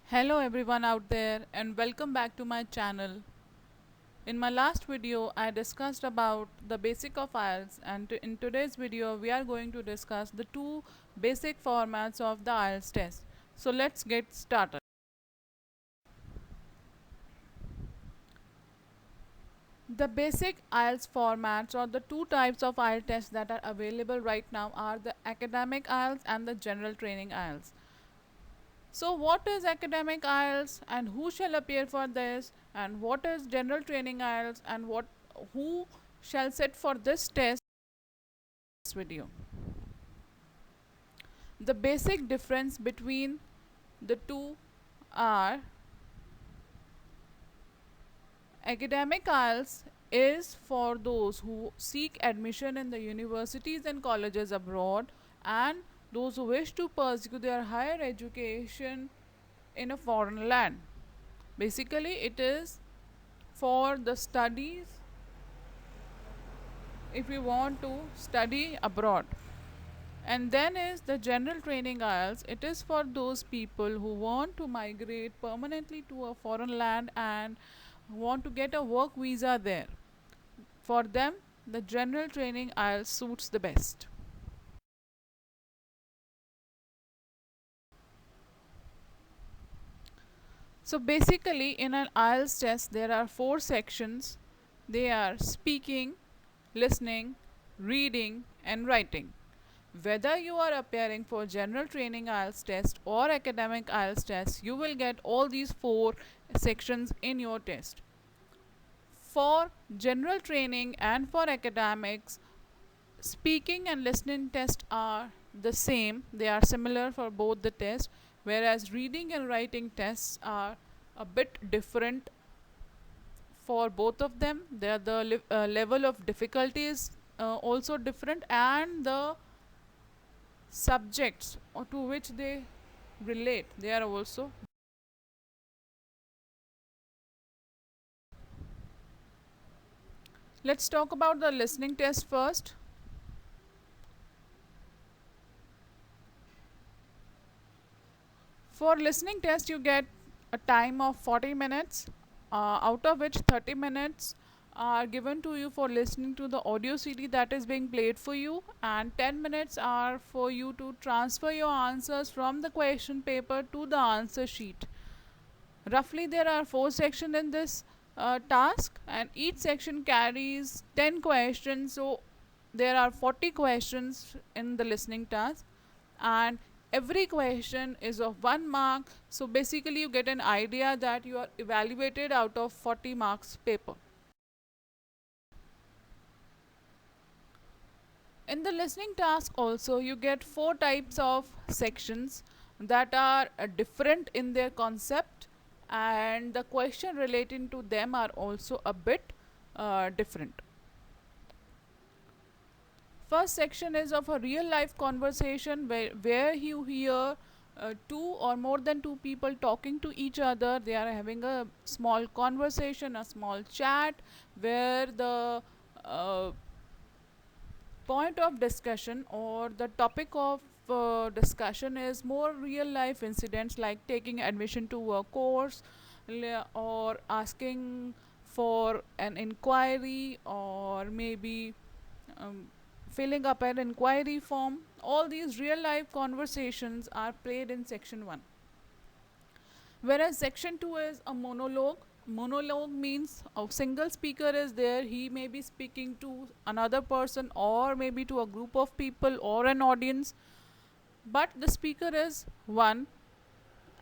Hello everyone out there and welcome back to my channel. In my last video I discussed about the basic of IELTS and in today's video we are going to discuss the two basic formats of the IELTS test. So let's get started. The basic IELTS formats or the two types of IELTS tests that are available right now are the academic IELTS and the general training IELTS. So what is academic IELTS and who shall appear for this, and what is general training IELTS and who shall sit for this test video. The basic difference between the two are academic IELTS is for those who seek admission in the universities and colleges abroad and those who wish to pursue their higher education in a foreign land. Basically, it is for the studies if you want to study abroad. And then is the general training IELTS. It is for those people who want to migrate permanently to a foreign land and want to get a work visa there. For them, the general training IELTS suits the best. So basically, in an IELTS test, there are four sections. They are speaking, listening, reading, and writing. Whether you are appearing for general training IELTS test or academic IELTS test, you will get all these four sections in your test. For general training and for academics, speaking and listening tests are the same. They are similar for both the tests, whereas reading and writing tests are a bit different for both of them. The level of difficulty is also different, and the subjects to which they relate, they are also. Let's talk about the listening test first. For listening test, you get a time of 40 minutes, out of which 30 minutes are given to you for listening to the audio CD that is being played for you, and 10 minutes are for you to transfer your answers from the question paper to the answer sheet. Roughly, there are four sections in this task, and each section carries 10 questions. So, there are 40 questions in the listening task, and every question is of 1 mark. So, basically, you get an idea that you are evaluated out of 40 marks paper. In the listening task, also, you get four types of sections that are different in their concept, and the question relating to them are also a bit different. First section is of a real life conversation where you hear two or more than two people talking to each other. They are having a small conversation, a small chat, where the point of discussion or the topic of discussion is more real life incidents like taking admission to a course or asking for an inquiry, or maybe filling up an inquiry form. All these real life conversations are played in section 1. Whereas section 2 is a monologue. Monologue means a single speaker is there. He may be speaking to another person or maybe to a group of people or an audience, but the speaker is one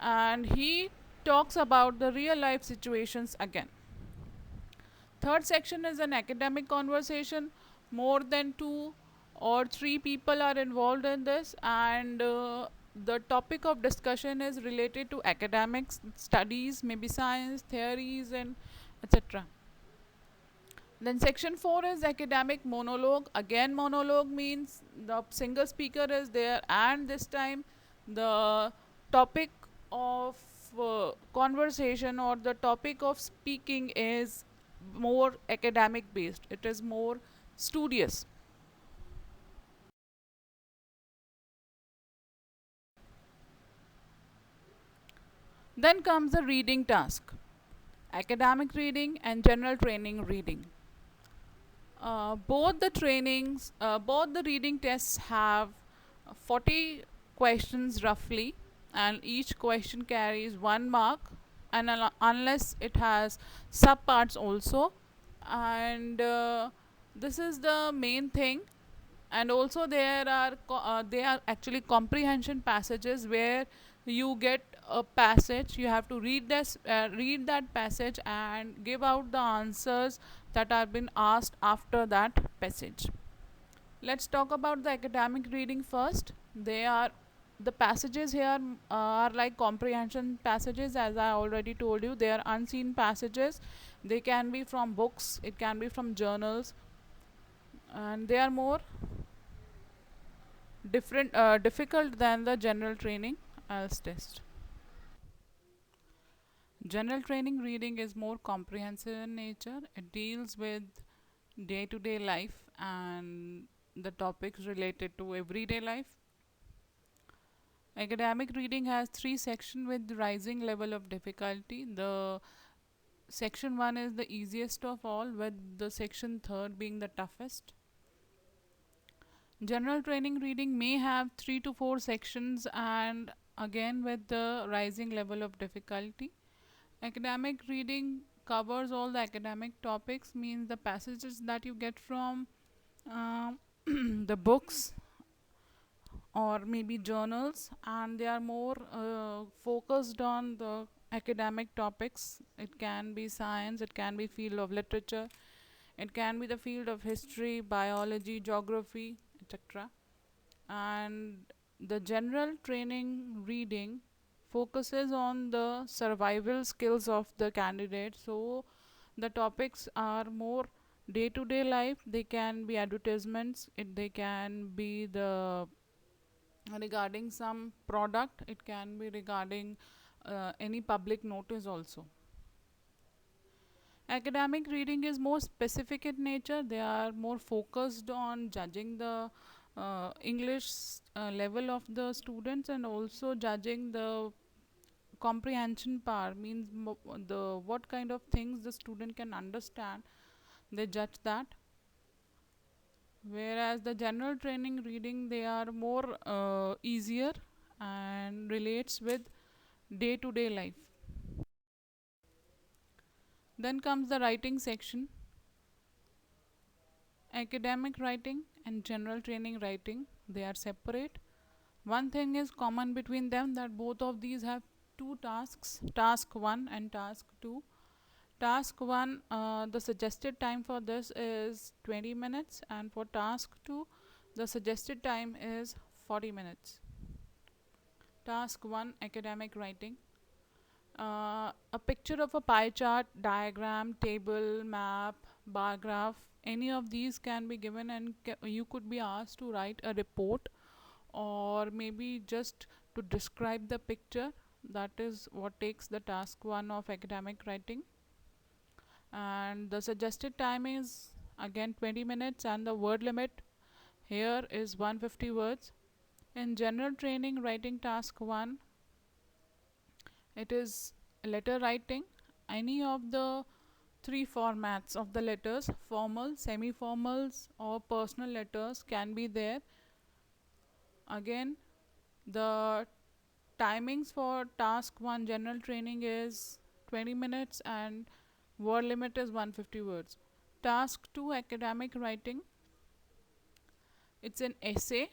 and he talks about the real life situations again. Third section is an academic conversation. More than two or three people are involved in this, and the topic of discussion is related to academics, studies, maybe science, theories, and etc. Then section 4 is academic monologue. Again, monologue means the single speaker is there, and this time the topic of conversation or the topic of speaking is more academic based. It is more studious. Then comes the reading task, academic reading and general training reading. Both the reading tests have 40 questions roughly, and each question carries 1 mark, and unless it has subparts also. And this is the main thing. And also they are actually comprehension passages where you get a passage, you have to read that passage and give out the answers that have been asked after that passage. Let's talk about the academic reading first. The passages here are like comprehension passages. As I already told you, they are unseen passages. They can be from books, it can be from journals, and they are more difficult than the general training IELTS test. General training reading is more comprehensive in nature. It deals with day to day life and the topics related to everyday life. Academic reading has three sections with rising level of difficulty. The section 1 is the easiest of all, with the section 3rd being the toughest. General training reading may have 3 to 4 sections, and again with the rising level of difficulty. Academic reading covers all the academic topics, means the passages that you get from the books or maybe journals, and they are more focused on the academic topics. It can be science, it can be field of literature, it can be the field of history, biology, geography, etc. And the general training reading focuses on the survival skills of the candidate. So the topics are more day to day life. They can be advertisements, they can be the regarding some product, it can be regarding any public notice also. Academic reading is more specific in nature. They are more focused on judging the English level of the students, and also judging the comprehension power, means the what kind of things the student can understand. They judge that. Whereas the general training reading, they are more easier and relates with day to day life. Then comes the writing section. Academic writing and general training writing, they are separate. One thing is common between them, that both of these have two tasks, task 1 and task 2. Task 1, the suggested time for this is 20 minutes, and for task 2, the suggested time is 40 minutes. Task 1, academic writing. A picture of a pie chart, diagram, table, map, bar graph, any of these can be given, and you could be asked to write a report, or maybe just to describe the picture. That is what takes the task 1 of academic writing. And the suggested time is again 20 minutes, and the word limit here is 150 words. In general training writing task 1, it is letter writing. Any of the three formats of the letters, formal, semi formals, or personal letters, can be there. Again, the timings for task 1 general training is 20 minutes, and word limit is 150 words. Task 2 academic writing, it's an essay,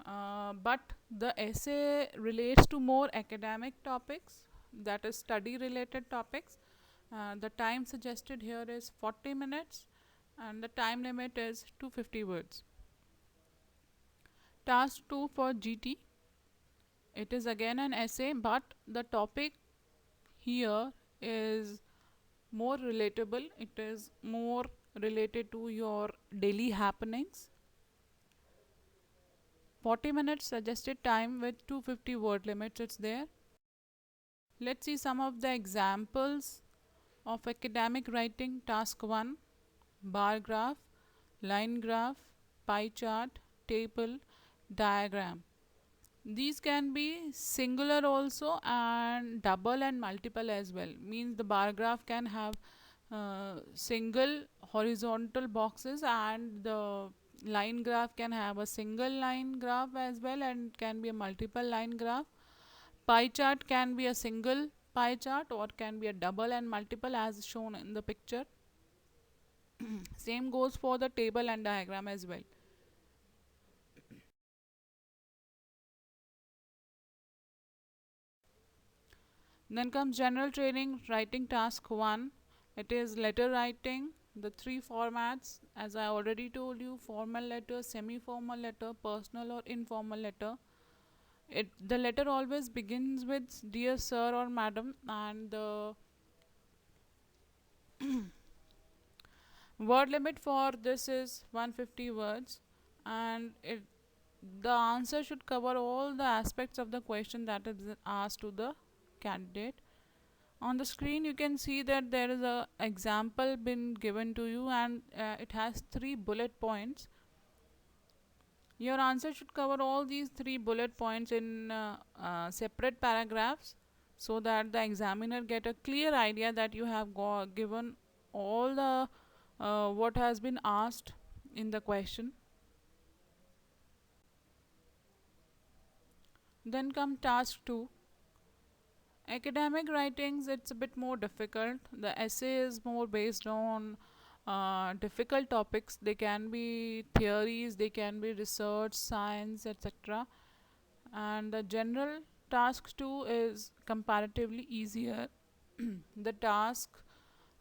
but the essay relates to more academic topics, that is study related topics. The time suggested here is 40 minutes, and the time limit is 250 words. Task 2 for GT, it is again an essay, but the topic here is more relatable, it is more related to your daily happenings. 40 minutes suggested time with 250 word limits, it's there. Let's see some of the examples of academic writing. Task 1, bar graph, line graph, pie chart, table, diagram. These can be singular also and double and multiple as well. Means the bar graph can have single horizontal boxes, and the line graph can have a single line graph as well and can be a multiple line graph. Pie chart can be a single pie chart or can be a double and multiple as shown in the picture. Same goes for the table and diagram as well. Then comes general training writing task 1. It is letter writing. The three formats, as I already told you: formal letter, semi formal letter, personal or informal letter. The letter always begins with dear sir or madam, and the word limit for this is 150 words, and the answer should cover all the aspects of the question that is asked to the candidate. On the screen you can see that there is a example been given to you, and it has three bullet points. Your answer should cover all these three bullet points in separate paragraphs, so that the examiner get a clear idea that you have given all the what has been asked in the question. Then come task 2. Academic writings, it's a bit more difficult. The essay is more based on difficult topics. They can be theories, they can be research, science, etc. And the general task 2 is comparatively easier. The task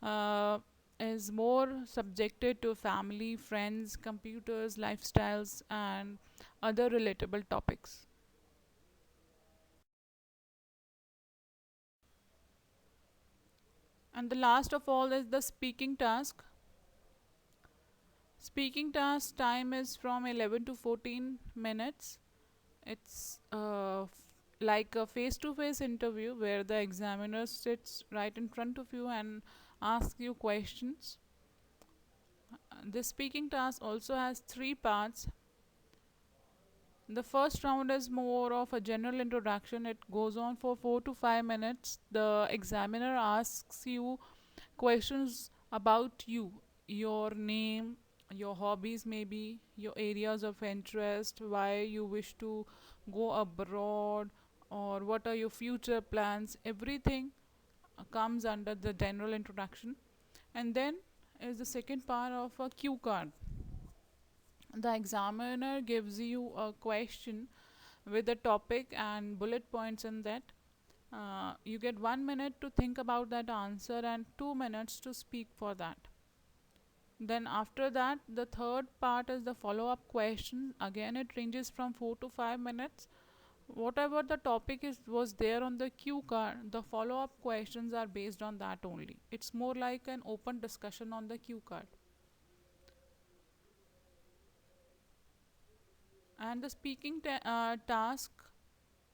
uh, is more subjected to family, friends, computers, lifestyles, and other relatable topics. And the last of all is the speaking task. Speaking task time is from 11 to 14 minutes. It's like a face to face interview where the examiner sits right in front of you and asks you questions. This speaking task also has three parts. The first round is more of a general introduction. It goes on for 4 to 5 minutes. The examiner asks you questions about you, your name, your hobbies, maybe your areas of interest, why you wish to go abroad, or what are your future plans. Everything comes under the general introduction. And then is the second part of a cue card. The examiner gives you a question with a topic and bullet points in that. You get 1 minute to think about that answer and 2 minutes to speak for that. Then after that, the third part is the follow-up question. Again, it ranges from 4 to 5 minutes. Whatever the topic is was there on the cue card, the follow-up questions are based on that only. It's more like an open discussion on the cue card. And the speaking task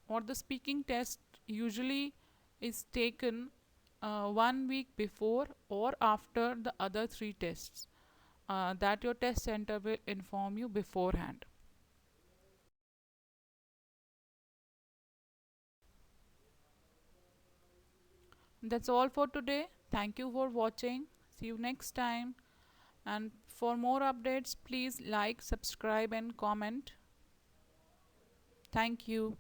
or the speaking test usually is taken 1 week before or after the other three tests that your test center will inform you beforehand. That's all for today. Thank you for watching. See you next time. And for more updates, please like, subscribe, and comment. Thank you.